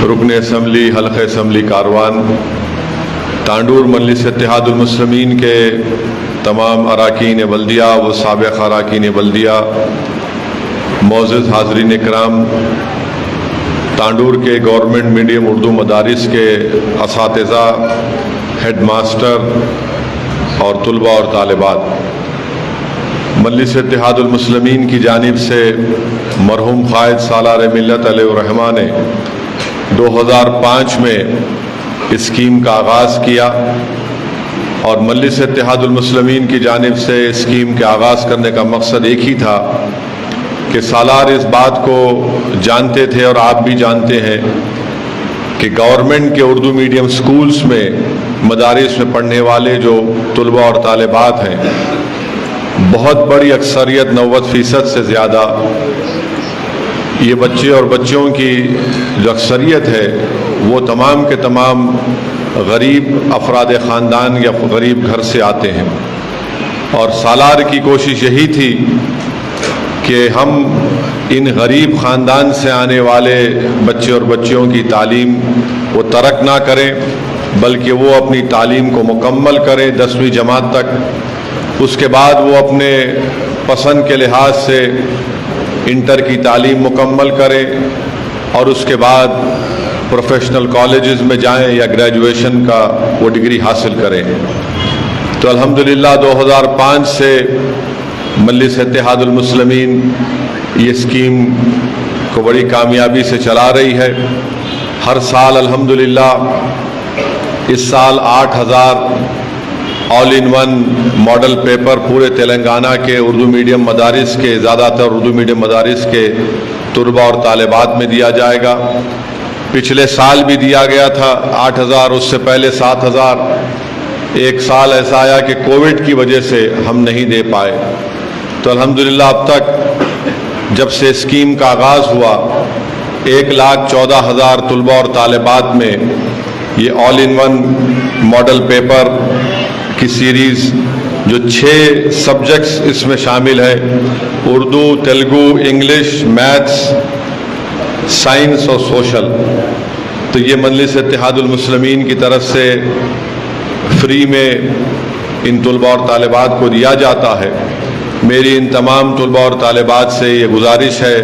رکن اسمبلی حلقہ اسمبلی کاروان، تانڈور مجلس اتحاد المسلمین کے تمام اراکین بلدیہ و سابق اراکین بلدیہ، معزز حاضرین اکرام، تانڈور کے گورنمنٹ میڈیم اردو مدارس کے اساتذہ، ہیڈ ماسٹر اور طلباء اور طالبات، مجلس اتحاد المسلمین کی جانب سے مرحوم قائد سالار ملت علیہ الرحمہ نے 2005 میں اسکیم کا آغاز کیا، اور مجلس اتحاد المسلمین کی جانب سے اسکیم کے آغاز کرنے کا مقصد ایک ہی تھا کہ سالار اس بات کو جانتے تھے اور آپ بھی جانتے ہیں کہ گورنمنٹ کے اردو میڈیم سکولز میں، مدارس میں پڑھنے والے جو طلباء اور طالبات ہیں، بہت بڑی اکثریت 90% سے زیادہ یہ بچے اور بچوں کی جو اکثریت ہے وہ تمام کے تمام غریب افراد خاندان یا غریب گھر سے آتے ہیں، اور سالار کی کوشش یہی تھی کہ ہم ان غریب خاندان سے آنے والے بچے اور بچیوں کی تعلیم وہ ترک نہ کریں، بلکہ وہ اپنی تعلیم کو مکمل کریں 10ویں جماعت تک۔ اس کے بعد وہ اپنے پسند کے لحاظ سے انٹر کی تعلیم مکمل کریں، اور اس کے بعد پروفیشنل کالجز میں جائیں یا گریجویشن کا وہ ڈگری حاصل کریں۔ تو الحمدللہ 2005 سے مجلس اتحاد المسلمین یہ اسکیم کو بڑی کامیابی سے چلا رہی ہے۔ ہر سال الحمدللہ، اس سال 8000 آل ان ون ماڈل پیپر پورے تلنگانہ کے اردو میڈیم مدارس کے، زیادہ تر اردو میڈیم مدارس کے طلباء اور طالبات میں دیا جائے گا۔ پچھلے سال بھی دیا گیا تھا 8000، اس سے پہلے 7000۔ ایک سال ایسا آیا کہ کووڈ کی وجہ سے ہم نہیں دے پائے، تو الحمدللہ اب تک جب سے اسکیم کا آغاز ہوا 1,14,000 طلباء اور طالبات میں یہ آل ان ون ماڈل پیپر کی سیریز، جو 6 سبجیکٹس اس میں شامل ہے، Urdu, Telugu, English, maths, science اور سوشل، تو یہ مجلس اتحاد المسلمین کی طرف سے فری میں ان طلباء اور طالبات کو دیا جاتا ہے۔ میری ان تمام طلباء اور طالبات سے یہ گزارش ہے،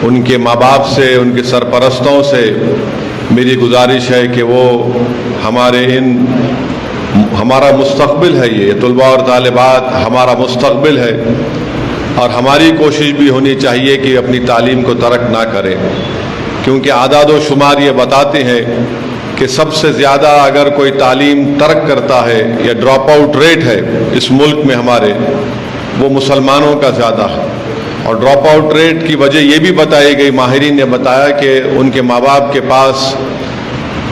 ان کے ماں باپ سے، ان کے سرپرستوں سے میری گزارش ہے کہ وہ ہمارا مستقبل ہے، یہ طلباء اور طالبات ہمارا مستقبل ہے، اور ہماری کوشش بھی ہونی چاہیے کہ اپنی تعلیم کو ترک نہ کریں، کیونکہ اعداد و شمار یہ بتاتے ہیں کہ سب سے زیادہ اگر کوئی تعلیم ترک کرتا ہے یا ڈراپ آؤٹ ریٹ ہے اس ملک میں ہمارے، وہ مسلمانوں کا زیادہ ہے۔ اور ڈراپ آؤٹ ریٹ کی وجہ یہ بھی بتائی گئی، ماہرین نے بتایا کہ ان کے ماں باپ کے پاس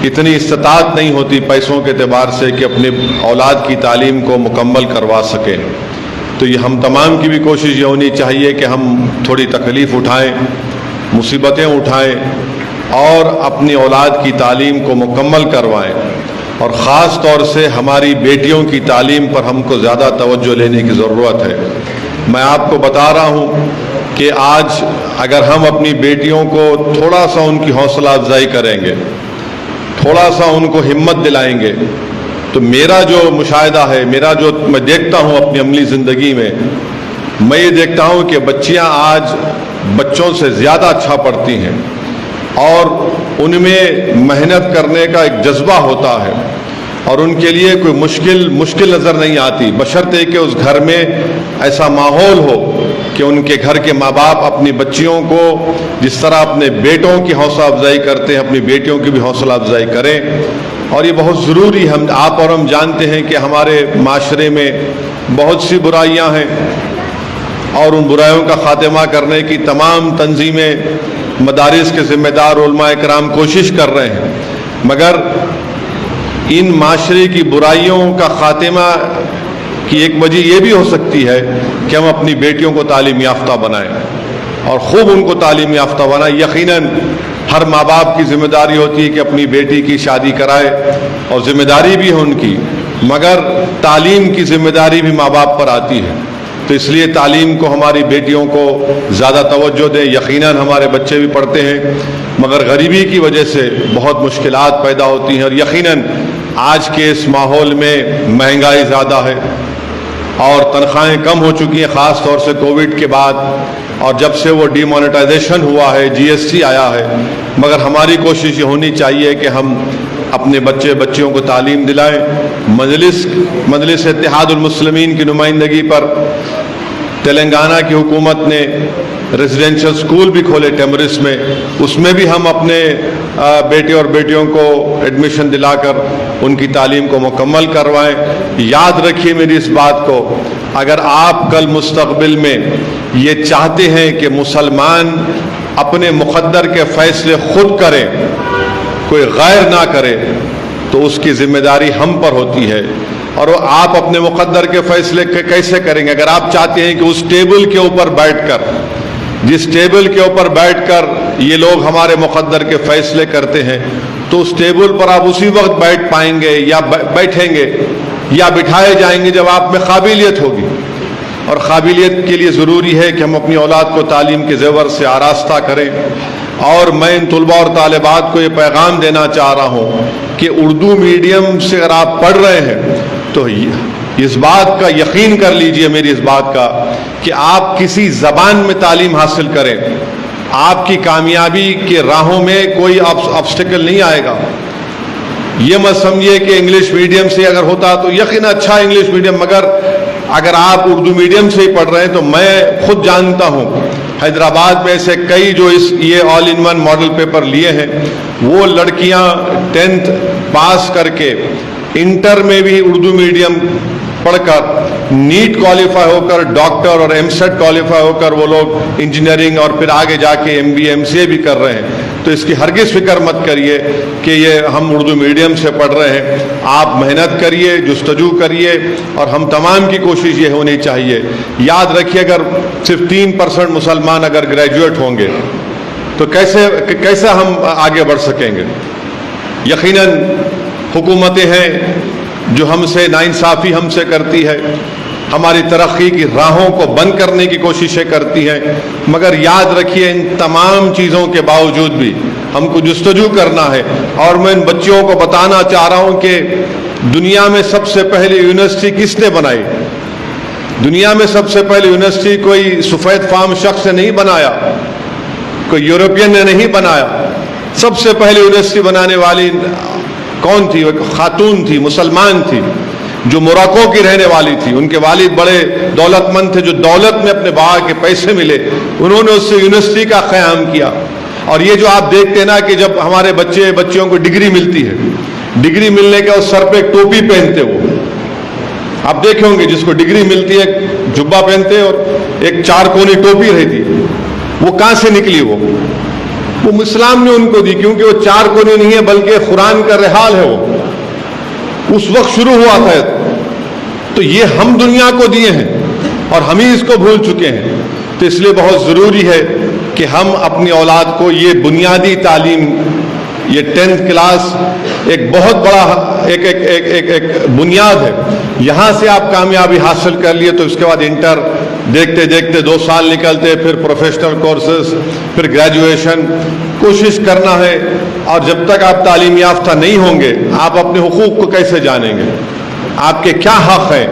اتنی استطاعت نہیں ہوتی پیسوں کے اعتبار سے کہ اپنے اولاد کی تعلیم کو مکمل کروا سکیں۔ تو یہ ہم تمام کی بھی کوشش یہ ہونی چاہیے کہ ہم تھوڑی تکلیف اٹھائیں، مصیبتیں اٹھائیں، اور اپنی اولاد کی تعلیم کو مکمل کروائیں، اور خاص طور سے ہماری بیٹیوں کی تعلیم پر ہم کو زیادہ توجہ لینے کی ضرورت ہے۔ میں آپ کو بتا رہا ہوں کہ آج اگر ہم اپنی بیٹیوں کو تھوڑا سا ان کی حوصلہ افزائی کریں گے، تھوڑا سا ان کو ہمت دلائیں گے، تو میرا جو مشاہدہ ہے، میرا جو میں دیکھتا ہوں اپنی عملی زندگی میں، میں یہ دیکھتا ہوں کہ بچیاں آج بچوں سے زیادہ اچھا پڑھتی ہیں، اور ان میں محنت کرنے کا ایک جذبہ ہوتا ہے، اور ان کے لیے کوئی مشکل نظر نہیں آتی، بشرطے کہ اس گھر میں ایسا ماحول ہو کہ ان کے گھر کے ماں باپ اپنی بچیوں کو جس طرح اپنے بیٹوں کی حوصلہ افزائی کرتے ہیں، اپنی بیٹیوں کی بھی حوصلہ افزائی کریں۔ اور یہ بہت ضروری، آپ اور ہم جانتے ہیں کہ ہمارے معاشرے میں بہت سی برائیاں ہیں، اور ان برائیوں کا خاتمہ کرنے کی تمام تنظیمیں، مدارس کے ذمہ دار علماء کرام کوشش کر رہے ہیں، مگر ان معاشرے کی برائیوں کا خاتمہ کی ایک وجہ یہ بھی ہو سکتی ہے کہ ہم اپنی بیٹیوں کو تعلیم یافتہ بنائیں، اور خوب ان کو تعلیم یافتہ بنائیں۔ یقیناً ہر ماں باپ کی ذمہ داری ہوتی ہے کہ اپنی بیٹی کی شادی کرائے، اور ذمہ داری بھی ہے ان کی، مگر تعلیم کی ذمہ داری بھی ماں باپ پر آتی ہے۔ تو اس لیے تعلیم کو، ہماری بیٹیوں کو زیادہ توجہ دیں۔ یقیناً ہمارے بچے بھی پڑھتے ہیں، مگر غریبی کی وجہ سے بہت مشکلات پیدا ہوتی ہیں، اور یقیناً آج کے اس ماحول میں مہنگائی زیادہ ہے اور تنخواہیں کم ہو چکی ہیں، خاص طور سے کووڈ کے بعد، اور جب سے وہ ڈی مانیٹائزیشن ہوا ہے، جی ایس ٹی آیا ہے، مگر ہماری کوشش یہ ہونی چاہیے کہ ہم اپنے بچیوں کو تعلیم دلائیں۔ مجلس اتحاد المسلمین کی نمائندگی پر تلنگانہ کی حکومت نے ریزیڈینشل اسکول بھی کھولے ٹیمرس میں، اس میں بھی ہم اپنے بیٹے اور بیٹیوں کو ایڈمیشن دلا کر ان کی تعلیم کو مکمل کروائیں۔ یاد رکھیے میری اس بات کو، اگر آپ کل مستقبل میں یہ چاہتے ہیں کہ مسلمان اپنے مقدر کے فیصلے خود کریں، کوئی غیر نہ کرے، تو اس کی ذمہ داری ہم پر ہوتی ہے۔ اور آپ اپنے مقدر کے فیصلے کیسے کریں گے؟ اگر آپ چاہتے ہیں کہ اس ٹیبل کے اوپر بیٹھ کر، جس ٹیبل کے اوپر بیٹھ کر یہ لوگ ہمارے مقدر کے فیصلے کرتے ہیں، تو اس ٹیبل پر آپ اسی وقت بیٹھ پائیں گے یا بیٹھیں گے یا بٹھائے جائیں گے جب آپ میں قابلیت ہوگی۔ اور قابلیت کے لیے ضروری ہے کہ ہم اپنی اولاد کو تعلیم کے زیور سے آراستہ کریں۔ اور میں ان طلباء اور طالبات کو یہ پیغام دینا چاہ رہا ہوں کہ اردو میڈیم سے اگر آپ پڑھ رہے ہیں تو اس بات کا یقین کر لیجئے، میری اس بات کا، کہ آپ کسی زبان میں تعلیم حاصل کریں، آپ کی کامیابی کے راہوں میں کوئی آبسٹیکل نہیں آئے گا۔ یہ مت سمجھیے کہ انگلش میڈیم سے اگر ہوتا تو یقیناً اچھا انگلش میڈیم، مگر اگر آپ اردو میڈیم سے ہی پڑھ رہے ہیں تو میں خود جانتا ہوں حیدرآباد میں ایسے کئی جو یہ آل ان ون ماڈل پیپر لیے ہیں، وہ لڑکیاں 10th پاس کر کے انٹر میں بھی اردو میڈیم پڑھ کر نیٹ کوالیفائی ہو کر ڈاکٹر اور ایم سیٹ کوالیفائی ہو کر وہ لوگ انجینئرنگ اور پھر آگے جا کے ایم بی ایم سی اے بھی کر رہے ہیں۔ تو اس کی ہرگز فکر مت کریے کہ یہ ہم اردو میڈیم سے پڑھ رہے ہیں، آپ محنت کریے، جستجو کریے، اور ہم تمام کی کوشش یہ ہونی چاہیے۔ یاد رکھیے اگر صرف 3% مسلمان اگر گریجویٹ ہوں گے تو کیسے ہم آگے بڑھ سکیں گے؟ یقیناً حکومتیں ہیں جو ہم سے ناانصافی ہم سے کرتی ہے، ہماری ترقی کی راہوں کو بند کرنے کی کوششیں کرتی ہیں، مگر یاد رکھیے ان تمام چیزوں کے باوجود بھی ہم کو جستجو کرنا ہے۔ اور میں ان بچیوں کو بتانا چاہ رہا ہوں کہ دنیا میں سب سے پہلے یونیورسٹی کس نے بنائی؟ دنیا میں سب سے پہلے یونیورسٹی کوئی سفید فام شخص نے نہیں بنایا، کوئی یورپین نے نہیں بنایا۔ سب سے پہلے یونیورسٹی بنانے والی کون تھی؟ ایک خاتون تھی، مسلمان تھی، جو موراکو کی رہنے والی تھی۔ ان کے والد بڑے دولت مند تھے، جو دولت میں اپنے بابا کے پیسے ملے، انہوں نے اس سے یونیورسٹی کا قیام کیا۔ اور یہ جو آپ دیکھتے ہیں نا کہ جب ہمارے بچیوں کو ڈگری ملتی ہے، ڈگری ملنے کے سر پہ ایک ٹوپی پہنتے، وہ آپ دیکھے ہوں گے جس کو ڈگری ملتی ہے جبہ پہنتے اور ایک 4 کونی ٹوپی رہتی، وہ کہاں سے نکلی؟ وہ اسلام نے ان کو دی، کیونکہ وہ 4 کونی نہیں ہے بلکہ قرآن کا رحال ہے، وہ اس وقت شروع ہوا تھا۔ تو یہ ہم دنیا کو دیے ہیں اور ہم ہی اس کو بھول چکے ہیں۔ تو اس لیے بہت ضروری ہے کہ ہم اپنی اولاد کو یہ بنیادی تعلیم، یہ 10th کلاس ایک بہت بڑا ایک بنیاد ہے۔ یہاں سے آپ کامیابی حاصل کر لیے تو اس کے بعد انٹر دیکھتے دیکھتے 2 سال نکلتے، پھر پروفیشنل کورسز، پھر گریجویشن، کوشش کرنا ہے۔ اور جب تک آپ تعلیم یافتہ نہیں ہوں گے، آپ اپنے حقوق کو کیسے جانیں گے؟ آپ کے کیا حق ہیں؟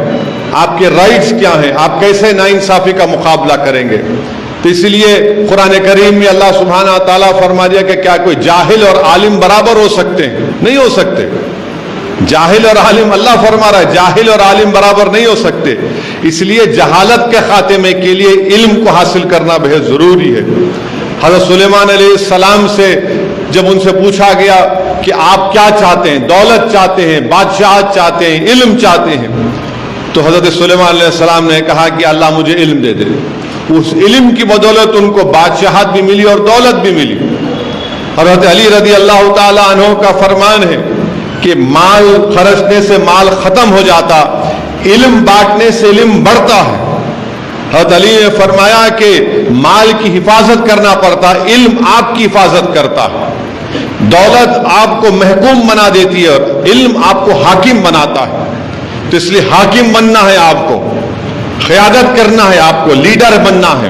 آپ کے رائٹس کیا ہیں؟ آپ کیسے ناانصافی کا مقابلہ کریں گے؟ تو اس لیے قرآن کریم میں اللہ سبحانہ تعالیٰ فرما دیا کہ کیا کوئی جاہل اور عالم برابر ہو سکتے ہیں؟ نہیں ہو سکتے۔ جاہل اور عالم، اللہ فرما رہا ہے جاہل اور عالم برابر نہیں ہو سکتے۔ اس لیے جہالت کے خاتمے کے لیے علم کو حاصل کرنا بہت ضروری ہے۔ حضرت سلیمان علیہ السلام سے جب ان سے پوچھا گیا کہ آپ کیا چاہتے ہیں؟ دولت چاہتے ہیں، بادشاہت چاہتے ہیں، علم چاہتے ہیں؟ تو حضرت سلیمان علیہ السلام نے کہا کہ اللہ مجھے علم دے دے۔ اس علم کی بدولت ان کو بادشاہت بھی ملی اور دولت بھی ملی۔ حضرت علی رضی اللہ تعالی عنہ کا فرمان ہے کہ مال خرچنے سے مال ختم ہو جاتا، علم بانٹنے سے علم بڑھتا ہے۔ حضرت علی نے فرمایا کہ مال کی حفاظت کرنا پڑتا، علم آپ کی حفاظت کرتا ہے۔ دولت آپ کو محکوم بنا دیتی ہے اور علم آپ کو حاکم بناتا ہے۔ تو اس لیے حاکم بننا ہے، آپ کو قیادت کرنا ہے، آپ کو لیڈر بننا ہے۔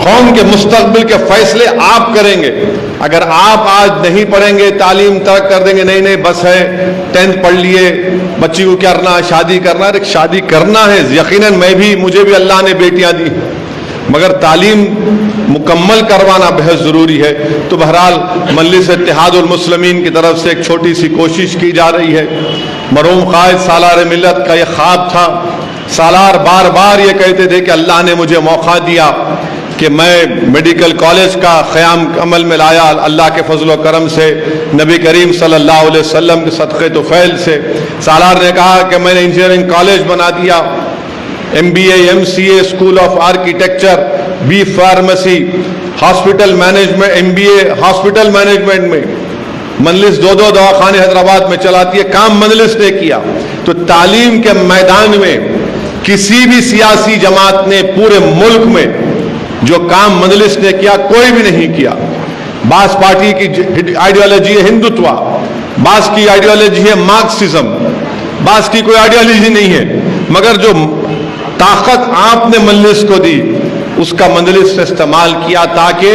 قوم کے مستقبل کے فیصلے آپ کریں گے. اگر آپ آج نہیں پڑھیں گے, تعلیم ترک کر دیں گے, نہیں بس ہے 10th پڑھ لیے, بچی کو کرنا, شادی کرنا, شادی کرنا ہے یقیناً, مجھے بھی اللہ نے بیٹیاں دی, مگر تعلیم مکمل کروانا بہت ضروری ہے. تو بہرحال مجلس اتحاد المسلمین کی طرف سے ایک چھوٹی سی کوشش کی جا رہی ہے. مرحوم قائد سالار ملت کا یہ خواب تھا. سالار بار بار یہ کہتے تھے کہ اللہ نے مجھے موقع دیا کہ میں میڈیکل کالج کا قیام عمل میں لایا. اللہ کے فضل و کرم سے, نبی کریم صلی اللہ علیہ وسلم کے صدقے تو فیل سے سالار نے کہا کہ میں نے انجینئرنگ کالج بنا دیا, MBA MCA school of architecture, B pharmacy, hospital management, MBA hospital management میں. مجلس 2 دواخانے حیدرآباد میں چلاتی ہے, کام مجلس نے کیا. تو تعلیم کے میدان میں کسی بھی سیاسی جماعت نے پورے ملک میں جو کام مجلس نے کیا کوئی بھی نہیں کیا. بعض پارٹی کی آئیڈیالوجی ہے ہندوتوا, بعض کی آئیڈیالوجی ہے مارکسزم, بعض کی کوئی آئیڈیالوجی نہیں ہے, مگر جو طاقت آپ نے مجلس کو دی اس کا مجلس نے استعمال کیا تاکہ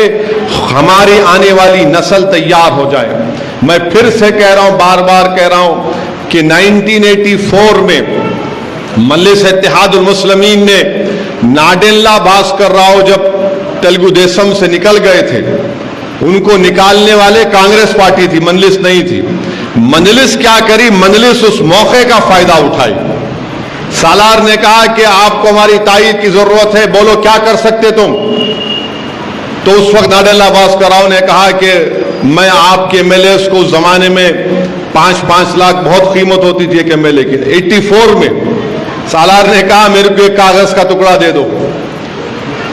ہماری آنے والی نسل تیار ہو جائے. میں پھر سے کہہ رہا ہوں, بار بار کہہ رہا ہوں کہ 1984 میں مجلس اتحاد المسلمین نے ناڈیلا بھاسکر راؤ جب تلگو دیشم سے نکل گئے تھے, ان کو نکالنے والے کانگریس پارٹی تھی, مجلس نہیں تھی. مجلس کیا کری, مجلس اس موقع کا فائدہ اٹھائی. سالار نے کہا کہ آپ کو ہماری تائید کی ضرورت ہے, بولو کیا کر سکتے تم. تو اس وقت ناڈیلا بھاسکر راؤ نے کہا کہ میں آپ کے MLAs کو اس زمانے میں 5 لاکھ بہت قیمت ہوتی تھی ایک MLA کی. 84 میں سالار نے کہا میرے کو ایک کاغذ کا ٹکڑا دے دو.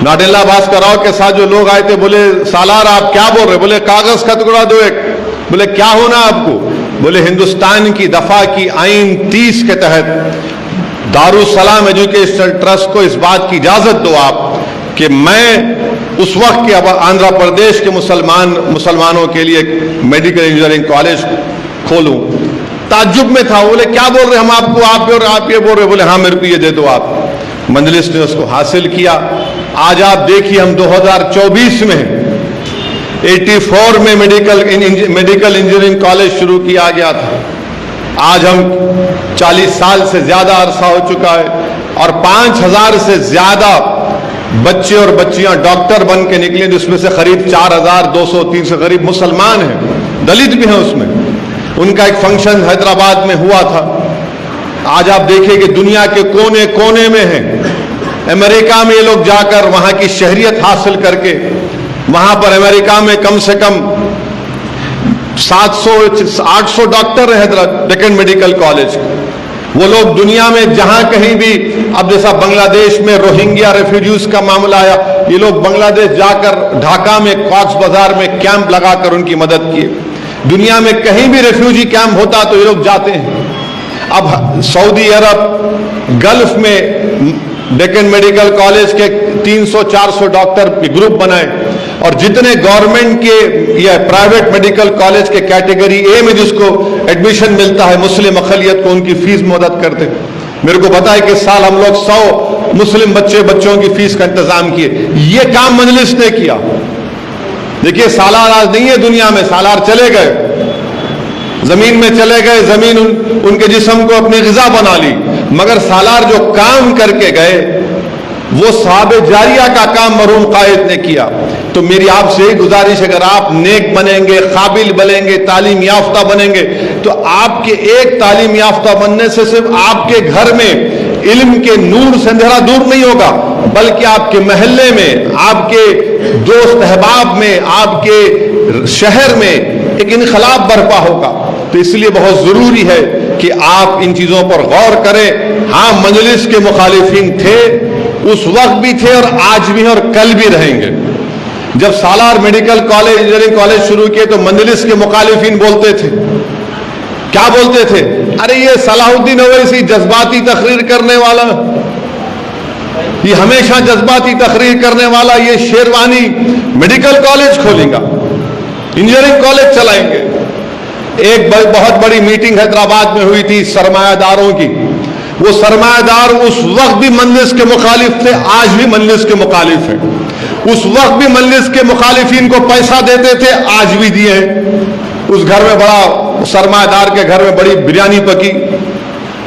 ناڈیلا بھاسکر راؤ کے ساتھ جو لوگ آئے تھے بولے سالار آپ کیا بول رہے, بولے کاغذ کا ٹکڑا دو ایک. بولے کیا ہونا آپ کو, بولے ہندوستان کی دفعہ کی آئین 30 کے تحت دارالسلام ایجوکیشنل ٹرسٹ کو اس بات کی اجازت دو آپ کہ میں اس وقت کے آندھرا پردیش کے مسلمانوں کے لیے میڈیکل انجینئرنگ کالج کھولوں. تعجب میں تھا, بولے کیا بول رہے ہم آپ کو, آپ یہ بول رہے, بولے ہاں میرے کو یہ دے دو آپ. مجلس نے اس کو حاصل کیا. آج آپ دیکھیے ہم 2024 میں 84 میں میڈیکل انجینئرنگ کالج شروع کیا گیا تھا. آج ہم 40 سال سے زیادہ عرصہ ہو چکا ہے اور 5000 سے زیادہ بچے اور بچیاں ڈاکٹر بن کے نکلے, جس میں سے قریب 4200 سے قریب مسلمان ہیں, دلت بھی ہیں اس میں. ان کا ایک فنکشن حیدرآباد میں ہوا تھا. آج آپ دیکھیں کہ دنیا کے کونے کونے میں ہیں. امریکہ میں یہ لوگ جا کر وہاں کی شہریت حاصل کر کے, وہاں پر امریکہ میں کم سے کم 700-800 ڈاکٹر ہیں ڈیکن میڈیکل کالج. وہ لوگ دنیا میں جہاں کہیں بھی, اب جیسا بنگلہ دیش میں روہنگیا ریفیوجیز کا معاملہ آیا, یہ لوگ بنگلہ دیش جا کر ڈھاکہ میں کاکس بازار میں کیمپ لگا کر ان کی مدد کیے. دنیا میں کہیں بھی ریفیوجی کیمپ ہوتا تو یہ لوگ جاتے ہیں. اب سعودی عرب گلف میں ڈیکن میڈیکل کالج کے 300-400 ڈاکٹر گروپ بنائے, اور جتنے گورنمنٹ کے یا پرائیویٹ میڈیکل کالج کے کیٹیگری اے میں جس کو ایڈمیشن ملتا ہے مسلم اقلیت کو, ان کی فیس مدد کرتے. میرے کو پتا ہے کہ اس سال ہم لوگ 100 مسلم بچوں کی فیس کا انتظام کیے. یہ کام مجلس نے کیا. دیکھیے سالار آج نہیں ہے دنیا میں, سالار چلے گئے, زمین میں چلے گئے, زمین ان کے جسم کو اپنی غذا بنا لی, مگر سالار جو کام کر کے گئے وہ صحابہ جاریہ کا کام مرحوم قائد نے کیا. تو میری آپ سے گزارش, اگر آپ نیک بنیں گے, قابل بنیں گے, تعلیم یافتہ بنیں گے, تو آپ کے ایک تعلیم یافتہ بننے سے صرف آپ کے گھر میں علم کے نور سے اندھیرا دور نہیں ہوگا, بلکہ آپ کے محلے میں, آپ کے دوست احباب میں, آپ کے شہر میں ایک انقلاب برپا ہوگا. تو اس لیے بہت ضروری ہے کہ آپ ان چیزوں پر غور کریں. ہاں مجلس کے مخالفین تھے, اس وقت بھی تھے اور آج بھی ہیں اور کل بھی رہیں گے. جب سالار میڈیکل کالج انجینئرنگ کالج شروع کیے تو مجلس کے مخالفین بولتے تھے, کیا بولتے تھے, ارے یہ صلاح الدین اویسی جذباتی تقریر کرنے والا, یہ ہمیشہ جذباتی تقریر کرنے والا, یہ شیروانی میڈیکل کالج کھولیں گا, انجینئرنگ کالج چلائیں گے. ایک بہت بڑی میٹنگ حیدرآباد میں ہوئی تھی سرمایہ داروں کی. وہ سرمایہ دار اس وقت بھی مجلس کے مخالف تھے, آج بھی مجلس کے مخالف ہیں. اس وقت بھی مجلس کے مخالفین کو پیسہ دیتے تھے، آج بھی دیے ہیں۔ اس گھر میں بڑا سرمایہ دار کے گھر میں بڑی بریانی پکی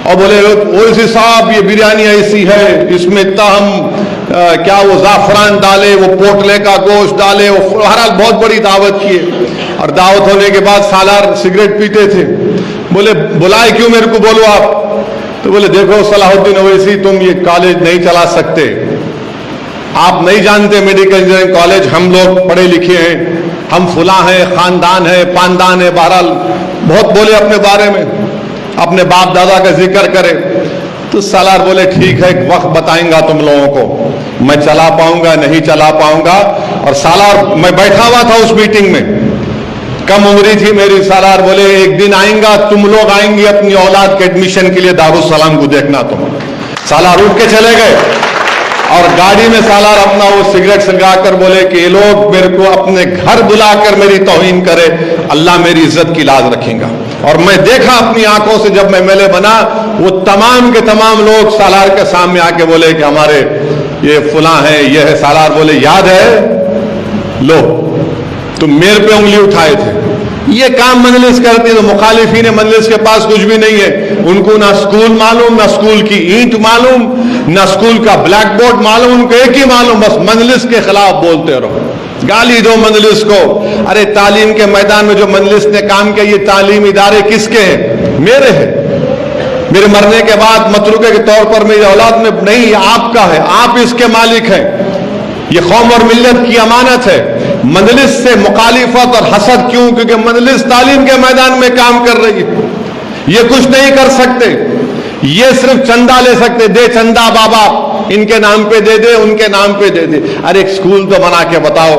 اور بولے اویسی صاحب یہ بریانی ایسی ہے، اس میں اتنا ہم کیا وہ زعفران ڈالے، وہ پوٹلے کا گوشت ڈالے، وہ بہرحال بہت بڑی دعوت کیے۔ اور دعوت ہونے کے بعد سالار سگریٹ پیتے تھے۔ بولے بلائے کیوں میرے کو، بولو آپ۔ تو بولے دیکھو صلاح الدین اویسی تم یہ کالج نہیں چلا سکتے، آپ نہیں جانتے میڈیکل انجینئرنگ کالج، ہم لوگ پڑھے لکھے ہیں، ہم فلاں ہیں، خاندان ہے، پاندان ہے، بہرحال بہت بولے اپنے بارے میں، اپنے باپ دادا کا ذکر کرے۔ تو سالار بولے ٹھیک ہے، ایک وقت بتائیں گا تم لوگوں کو، میں چلا پاؤں گا نہیں چلا پاؤں گا۔ اور سالار میں بیٹھا ہوا تھا اس میٹنگ میں، کم عمری تھی میری۔ سالار بولے ایک دن آئیں گا، تم لوگ آئیں گے اپنی اولاد کے ایڈمیشن کے لیے دارالسلام کو دیکھنا تم۔ سالار اٹھ کے چلے گئے اور گاڑی میں سالار اپنا وہ سگریٹ سلگا کر بولے کہ یہ لوگ میرے کو اپنے گھر بلا کر میری توہین کرے، اللہ میری عزت کی لاز رکھیں گا۔ اور میں دیکھا اپنی آنکھوں سے جب میں MLA بنا، وہ تمام کے تمام لوگ سالار کے سامنے آ کے بولے کہ ہمارے یہ فلاں ہے، یہ ہے۔ سالار بولے یاد ہے، لو تم میرے پہ انگلی اٹھائے تھے۔ یہ کام مجلس کرتی تو مخالفین مجلس کے پاس کچھ بھی نہیں ہے، ان کو نہ سکول معلوم، نہ سکول کی اینٹ معلوم، نہ سکول کا بلیک بورڈ معلوم، ان کو ایک ہی معلوم، بس مجلس کے خلاف بولتے رہو، گالی دو مجلس کو۔ ارے تعلیم کے میدان میں جو مجلس نے کام کیا، یہ تعلیمی ادارے کس کے ہیں؟ میرے ہیں۔ میرے مرنے کے بعد متروکے کے طور پر میری اولاد میں نہیں، یہ آپ کا ہے، آپ اس کے مالک ہیں۔ یہ قوم اور ملت کی امانت ہے۔ مجلس سے مخالفت اور حسد کیوں؟ کیونکہ مجلس تعلیم کے میدان میں کام کر رہی ہے۔ یہ کچھ نہیں کر سکتے، یہ صرف چندہ لے سکتے، دے چندہ بابا، ان کے نام پہ دے دے، ان کے نام پہ دے دے۔ ارے ایک سکول تو بنا کے بتاؤ،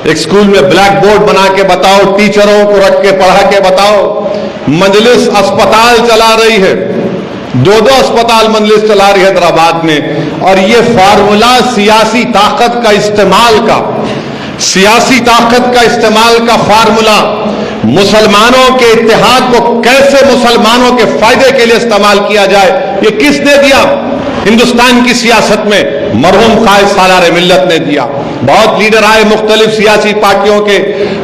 ایک سکول میں بلیک بورڈ بنا کے بتاؤ، ٹیچروں کو رکھ کے پڑھا کے بتاؤ۔ مجلس اسپتال چلا رہی ہے، 2 اسپتال مجلس چلا رہی ہے حیدرآباد میں، اور یہ فارمولا سیاسی طاقت کا استعمال کا، سیاسی طاقت کا استعمال کا فارمولا، مسلمانوں کے اتحاد کو کیسے مسلمانوں کے فائدے کے لیے استعمال کیا جائے، یہ کس نے دیا؟ ہندوستان کی سیاست میں مرحوم قائد سالار ملت نے دیا۔ بہت لیڈر آئے مختلف سیاسی پارٹیوں کے،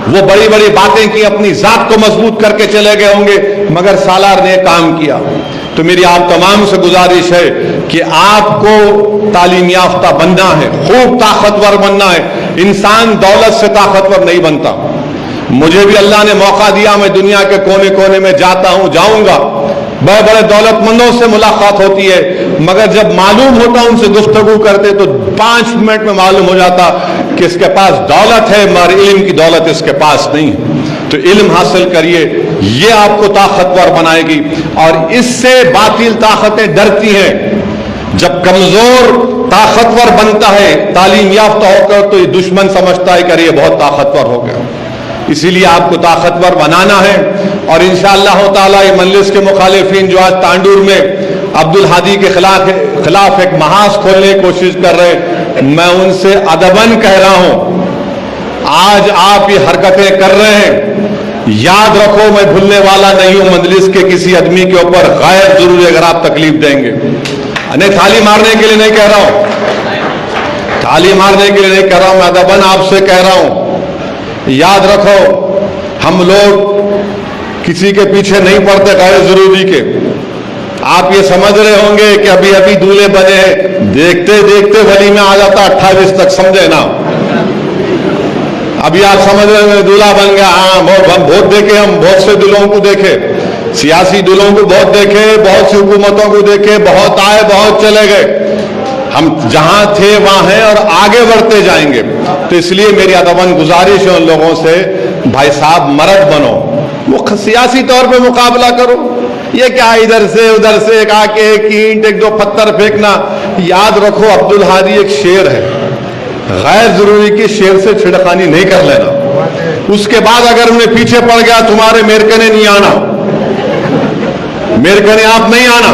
وہ بڑی بڑی باتیں کی، اپنی ذات کو مضبوط کر کے چلے گئے ہوں گے، مگر سالار نے کام کیا۔ تو میری آپ تمام سے گزارش ہے کہ آپ کو تعلیم یافتہ بننا ہے، خوب طاقتور بننا ہے۔ انسان دولت سے طاقتور نہیں بنتا۔ مجھے بھی اللہ نے موقع دیا، میں دنیا کے کونے کونے میں جاتا ہوں، جاؤں گا، بڑے بڑے دولت مندوں سے ملاقات ہوتی ہے، مگر جب معلوم ہوتا ان سے گفتگو کرتے تو 5 منٹ میں معلوم ہو جاتا کہ اس کے پاس دولت ہے مگر علم کی دولت اس کے پاس نہیں ہے۔ تو علم حاصل کریے، یہ آپ کو طاقتور بنائے گی، اور اس سے باطل طاقتیں ڈرتی ہیں۔ جب کمزور طاقتور بنتا ہے تعلیم یافتہ ہو کر، تو یہ دشمن سمجھتا ہے کہ یہ بہت طاقتور ہو گیا۔ اسی لیے آپ کو طاقتور بنانا ہے، اور انشاءاللہ تعالیٰ یہ مجلس کے مخالفین جو آج تانڈور میں عبدالہادی کے خلاف ایک محاذ کھولنے کی کوشش کر رہے، میں ان سے ادباً کہہ رہا ہوں، آج آپ یہ حرکتیں کر رہے ہیں، یاد رکھو میں بھولنے والا نہیں ہوں مجلس کے کسی آدمی کے اوپر غیر ضروری اگر آپ تکلیف دیں گے۔ انہیں تھالی مارنے کے لیے نہیں کہہ رہا ہوں، تھالی مارنے کے لیے نہیں کہہ رہا ہوں، میں ادباً آپ سے کہہ رہا ہوں، یاد رکھو ہم لوگ کسی کے پیچھے نہیں پڑتے غیر ضروری کے۔ آپ یہ سمجھ رہے ہوں گے کہ ابھی ابھی دولہے بنے، دیکھتے دیکھتے ولی میں آ جاتا 28 تک، سمجھے نا؟ ابھی آپ سمجھ رہے ہیں دولہا بن گیا، ہاں ہم بہت دیکھے، ہم بہت سے دلہوں کو دیکھے، سیاسی دلہوں کو بہت دیکھے، بہت سی حکومتوں کو دیکھے، بہت آئے بہت چلے گئے، ہم جہاں تھے وہاں ہیں اور آگے بڑھتے جائیں گے۔ تو اس لیے میری ادباً گزارش ہے ان لوگوں سے، بھائی صاحب مرد بنو، وہ سیاسی طور پہ مقابلہ کرو، یہ کیا ادھر سے ادھر سے ایک آ کے ایک اینٹ ایک 2 پتھر پھینکنا۔ یاد رکھو عبدالہادی ایک شیر ہے، غیر ضروری کی شیر سے چھڑخانی نہیں کر لینا، اس کے بعد اگر میں پیچھے پڑ گیا تمہارے میرکنے نہیں آنا، میرکنے آپ نہیں آنا۔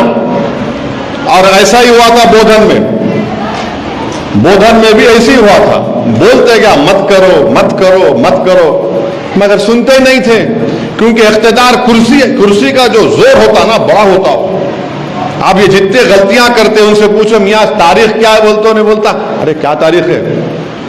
اور ایسا ہی ہوا تھا بودھن میں، بودھن میں بھی ایسے ہی ہوا تھا، بولتے گیا مت کرو مت کرو مت کرو، مگر سنتے نہیں تھے، کیونکہ اقتدار کرسی کا جو زور ہوتا نا بڑا ہوتا ہو۔ آپ یہ جتنے غلطیاں کرتے ان سے پوچھو میاں تاریخ کیا ہے، بولتے نہیں، بولتا ارے کیا تاریخ ہے،